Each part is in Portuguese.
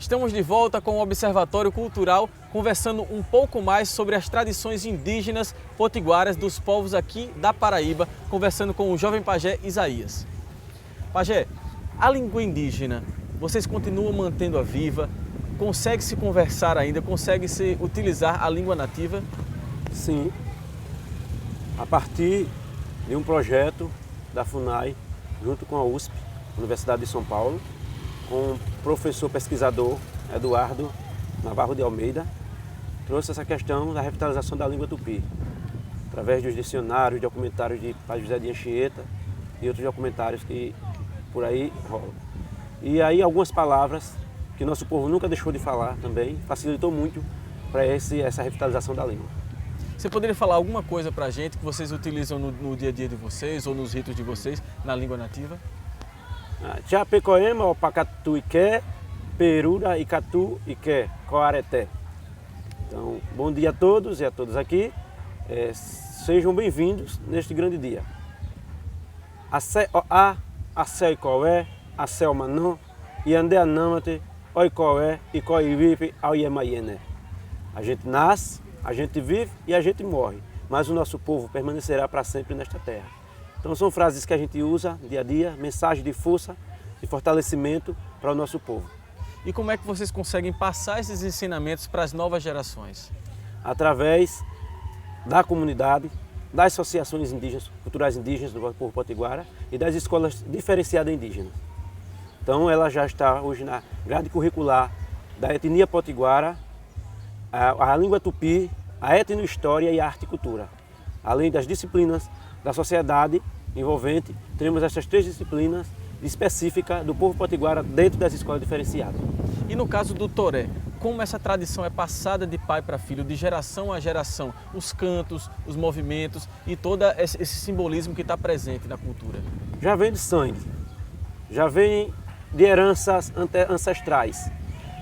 Estamos de volta com o Observatório Cultural, conversando um pouco mais sobre as tradições indígenas potiguaras dos povos aqui da Paraíba, conversando com o jovem pajé Isaías. Pajé, a língua indígena, vocês continuam mantendo-a viva? Consegue se conversar ainda? Consegue se utilizar a língua nativa? Sim, a partir de um projeto da FUNAI, junto com a USP, Universidade de São Paulo, com o professor pesquisador Eduardo Navarro de Almeida, trouxe essa questão da revitalização da língua tupi, através dos dicionários, documentários de Padre José de Anchieta e outros documentários que por aí rolam. E aí algumas palavras que nosso povo nunca deixou de falar também, facilitou muito para essa revitalização da língua. Você poderia falar alguma coisa para a gente que vocês utilizam no dia a dia de vocês ou nos ritos de vocês na língua nativa? Chapecoema, Opacatu Iqué, Perura, Icatu, Iqué, Coareté. Então, bom dia a todos e a todas aqui. Sejam bem-vindos neste grande dia. A Coé, Acel Manon, Iande Anamate, Oicoé, Icoivipe, Auyemaiene. A gente nasce, a gente vive e a gente morre, mas o nosso povo permanecerá para sempre nesta terra. Então são frases que a gente usa dia a dia, mensagem de força e fortalecimento para o nosso povo. E como é que vocês conseguem passar esses ensinamentos para as novas gerações? Através da comunidade, das associações indígenas, culturais indígenas do povo potiguara e das escolas diferenciadas indígenas. Então ela já está hoje na grade curricular da etnia potiguara, a língua tupi, a etnohistória e a arte e cultura. Além das disciplinas da sociedade envolvente, teremos essas três disciplinas específicas do povo potiguara dentro das escolas diferenciadas. E no caso do toré, como essa tradição é passada de pai para filho, de geração a geração, os cantos, os movimentos e todo esse simbolismo que está presente na cultura? Já vem de sangue, já vem de heranças ancestrais.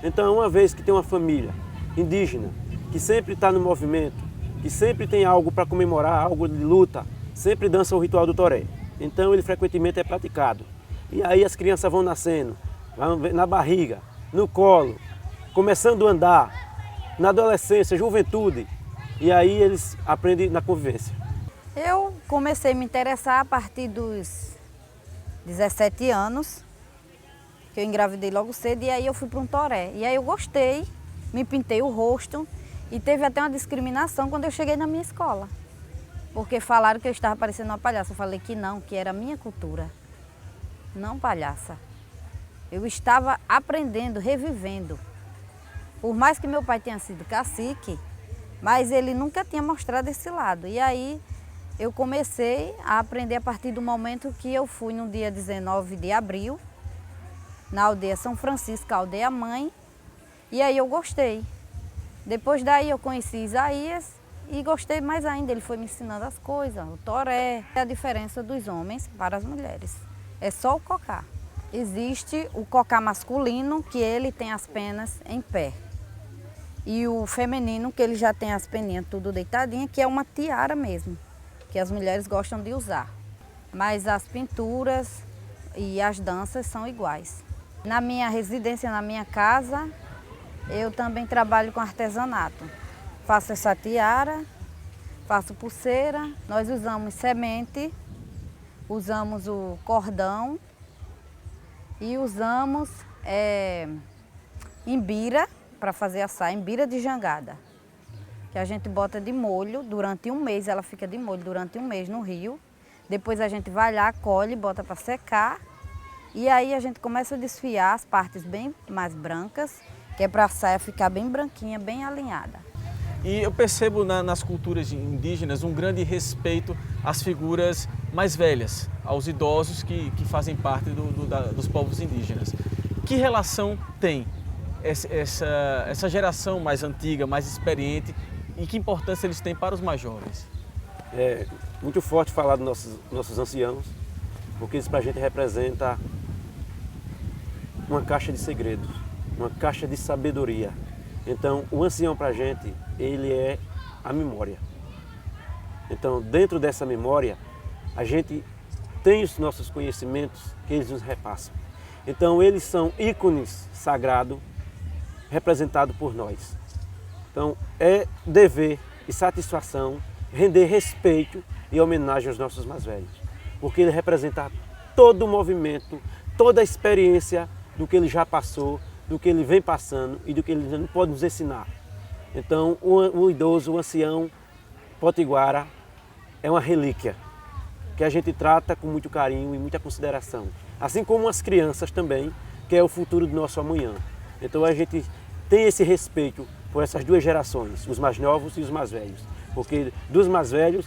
Então, uma vez que tem uma família indígena que sempre está no movimento, que sempre tem algo para comemorar, algo de luta, sempre dança o ritual do toré. Então ele frequentemente é praticado. E aí as crianças vão nascendo, vão na barriga, no colo, começando a andar, na adolescência, juventude. E aí eles aprendem na convivência. Eu comecei a me interessar a partir dos 17 anos, que eu engravidei logo cedo, e aí eu fui para um toré. E aí eu gostei, me pintei o rosto e teve até uma discriminação quando eu cheguei na minha escola. Porque falaram que eu estava parecendo uma palhaça. Eu falei que não, que era a minha cultura, não palhaça. Eu estava aprendendo, revivendo. Por mais que meu pai tenha sido cacique, mas ele nunca tinha mostrado esse lado. E aí eu comecei a aprender a partir do momento que eu fui no dia 19 de abril, na aldeia São Francisco, a aldeia mãe, e aí eu gostei. Depois daí eu conheci Isaías e gostei mais ainda, ele foi me ensinando as coisas, o toré. A diferença dos homens para as mulheres é só o cocá. Existe o cocá masculino, que ele tem as penas em pé. E o feminino, que ele já tem as peninhas tudo deitadinha, que é uma tiara mesmo, que as mulheres gostam de usar. Mas as pinturas e as danças são iguais. Na minha residência, na minha casa, eu também trabalho com artesanato. Faço essa tiara, faço pulseira, nós usamos semente, usamos o cordão e usamos imbira para fazer a saia, imbira de jangada, que a gente bota de molho durante um mês, ela fica de molho durante um mês no rio. Depois a gente vai lá, colhe, bota para secar e aí a gente começa a desfiar as partes bem mais brancas, que é para a saia ficar bem branquinha, bem alinhada. E eu percebo nas culturas indígenas um grande respeito às figuras mais velhas, aos idosos que fazem parte dos povos indígenas. Que relação tem essa geração mais antiga, mais experiente, e que importância eles têm para os mais jovens? É muito forte falar dos nossos anciãos, porque isso para a gente representa uma caixa de segredos, uma caixa de sabedoria. Então, o ancião para a gente, ele é a memória. Então, dentro dessa memória, a gente tem os nossos conhecimentos que eles nos repassam. Então, eles são ícones sagrados representado por nós. Então, é dever e satisfação render respeito e homenagem aos nossos mais velhos, porque ele representa todo o movimento, toda a experiência do que ele já passou, do que ele vem passando e do que ele não pode nos ensinar. Então, o idoso, o ancião potiguara é uma relíquia que a gente trata com muito carinho e muita consideração, assim como as crianças também, que é o futuro do nosso amanhã. Então, a gente tem esse respeito por essas duas gerações, os mais novos e os mais velhos, porque dos mais velhos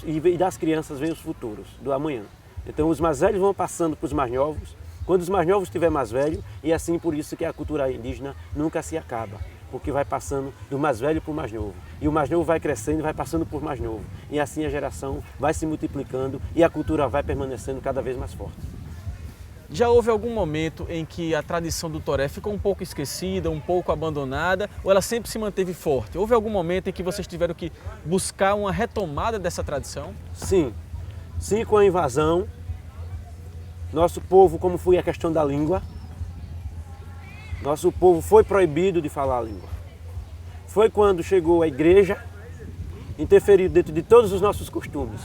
e das crianças vêm os futuros do amanhã. Então, os mais velhos vão passando para os mais novos, quando os mais novos estiver mais velho, e assim por isso que a cultura indígena nunca se acaba, porque vai passando do mais velho para o mais novo. E o mais novo vai crescendo e vai passando por mais novo. E assim a geração vai se multiplicando e a cultura vai permanecendo cada vez mais forte. Já houve algum momento em que a tradição do toré ficou um pouco esquecida, um pouco abandonada, ou ela sempre se manteve forte? Houve algum momento em que vocês tiveram que buscar uma retomada dessa tradição? Sim, com a invasão, nosso povo, como foi a questão da língua, nosso povo foi proibido de falar a língua. Foi quando chegou a igreja, interferiu dentro de todos os nossos costumes.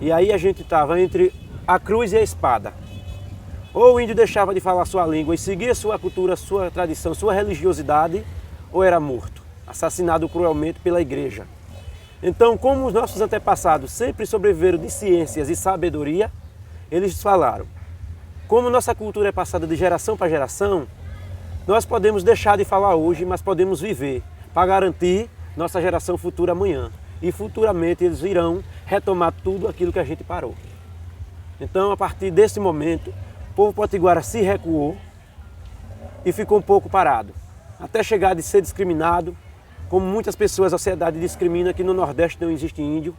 E aí a gente estava entre a cruz e a espada. Ou o índio deixava de falar sua língua e seguia sua cultura, sua tradição, sua religiosidade, ou era morto, assassinado cruelmente pela igreja. Então, como os nossos antepassados sempre sobreviveram de ciências e sabedoria, eles falaram, como nossa cultura é passada de geração para geração, nós podemos deixar de falar hoje, mas podemos viver para garantir nossa geração futura amanhã. E futuramente eles irão retomar tudo aquilo que a gente parou. Então, a partir desse momento, o povo potiguara se recuou e ficou um pouco parado, até chegar de ser discriminado, como muitas pessoas, a sociedade discrimina que no Nordeste não existe índio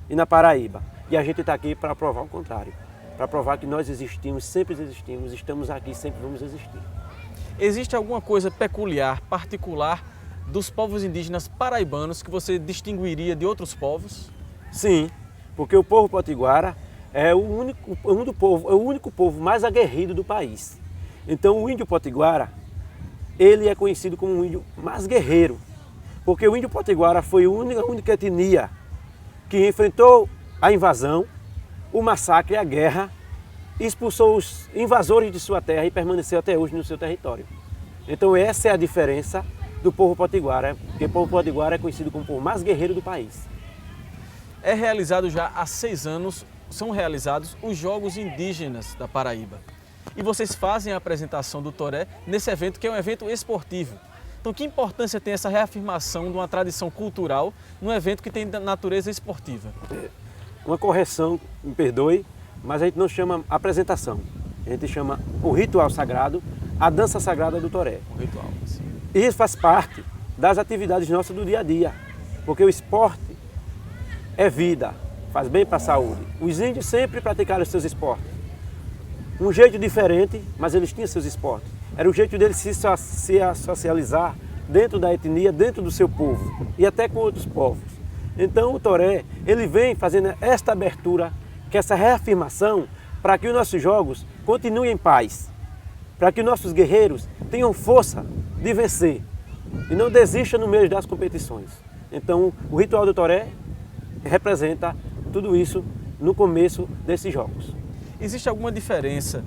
e na Paraíba. E a gente está aqui para provar o contrário, para provar que nós existimos, sempre existimos, estamos aqui, sempre vamos existir. Existe alguma coisa peculiar, particular dos povos indígenas paraibanos que você distinguiria de outros povos? Sim, porque o povo potiguara é o único povo mais aguerrido do país. Então o índio potiguara, ele é conhecido como um índio mais guerreiro, porque o índio potiguara foi a única etnia que enfrentou a invasão, o massacre, a guerra, expulsou os invasores de sua terra e permaneceu até hoje no seu território. Então essa é a diferença do povo potiguara, porque o povo potiguara é conhecido como o povo mais guerreiro do país. É realizado já há 6 anos, são realizados os Jogos Indígenas da Paraíba. E vocês fazem a apresentação do toré nesse evento que é um evento esportivo. Então que importância tem essa reafirmação de uma tradição cultural num evento que tem natureza esportiva? Uma correção, me perdoe, mas a gente não chama apresentação. A gente chama o ritual sagrado, a dança sagrada do toré. Um ritual, sim. E isso faz parte das atividades nossas do dia a dia, porque o esporte é vida, faz bem para a saúde. Os índios sempre praticaram os seus esportes. Um jeito diferente, mas eles tinham seus esportes. Era o jeito deles se socializar dentro da etnia, dentro do seu povo e até com outros povos. Então o toré, ele vem fazendo esta abertura, que é essa reafirmação, para que os nossos jogos continuem em paz, para que os nossos guerreiros tenham força de vencer e não desistam no meio das competições. Então o ritual do toré representa tudo isso no começo desses jogos. Existe alguma diferença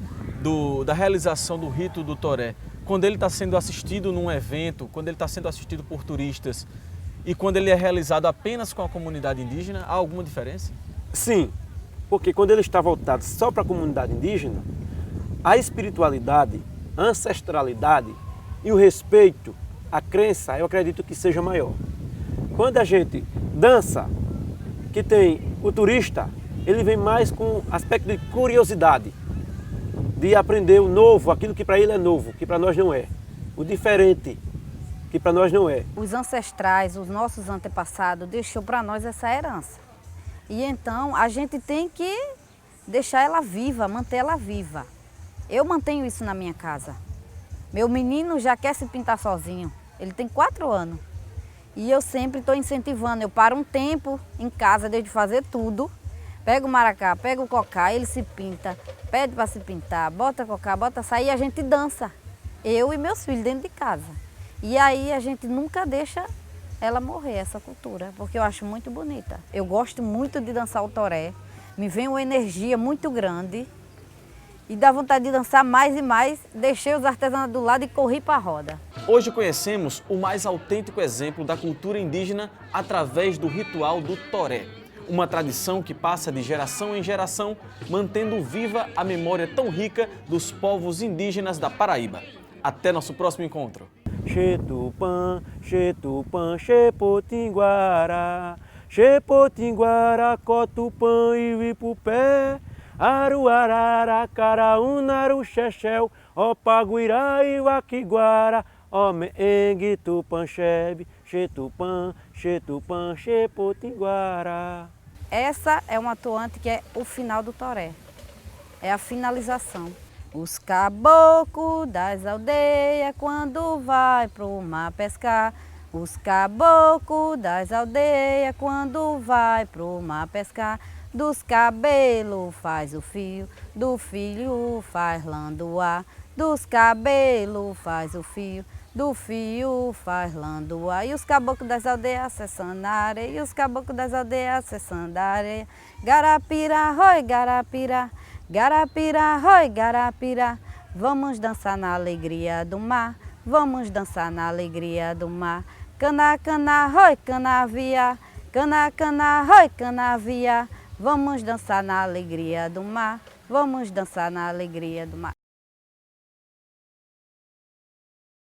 da realização do rito do toré quando ele está sendo assistido num evento, quando ele está sendo assistido por turistas e quando ele é realizado apenas com a comunidade indígena? Há alguma diferença? Sim, porque quando ele está voltado só para a comunidade indígena, a espiritualidade, a ancestralidade e o respeito, a crença, eu acredito que seja maior. Quando a gente dança, que tem o turista, ele vem mais com aspecto de curiosidade, de aprender o novo, aquilo que para ele é novo, que para nós não é. O diferente, que para nós não é. Os ancestrais, os nossos antepassados, deixou para nós essa herança. E então a gente tem que deixar ela viva, manter ela viva. Eu mantenho isso na minha casa. Meu menino já quer se pintar sozinho, ele tem 4 anos. E eu sempre estou incentivando, eu paro um tempo em casa, deixo de fazer tudo, pego o maracá, pego o cocá, ele se pinta, pede para se pintar, bota cocá, bota açaí e a gente dança. eu e meus filhos dentro de casa. E aí a gente nunca deixa ela morrer, essa cultura, porque eu acho muito bonita. Eu gosto muito de dançar o toré, me vem uma energia muito grande e dá vontade de dançar mais e mais. Deixei os artesanatos do lado e corri para a roda. Hoje conhecemos o mais autêntico exemplo da cultura indígena através do ritual do toré. Uma tradição que passa de geração em geração, mantendo viva a memória tão rica dos povos indígenas da Paraíba. Até nosso próximo encontro. Xetupã, xetupã, xepotinguara, xepotinguara, cotupã e vipupé, aruarara, caraúnaru, xexel, opaguirá e vaquiguara, homeengue, tupã, xebe, xetupã, xetupã, xepotinguara. Essa é uma atuante que é o final do toré, é a finalização. Os caboclos das aldeias quando vai pro mar pescar, os caboclos das aldeias quando vai pro mar pescar, dos cabelos faz o fio, do filho faz landoá, dos cabelos faz o fio, do fio faz landoá. E os caboclos das aldeias acessando a areia, e os caboclos das aldeias acessando a areia. Garapira, roi, garapira, garapira, roi, garapira. Vamos dançar na alegria do mar, vamos dançar na alegria do mar. Cana, cana, roi, canavia, cana, cana, roi, canavia. Vamos dançar na alegria do mar, vamos dançar na alegria do mar.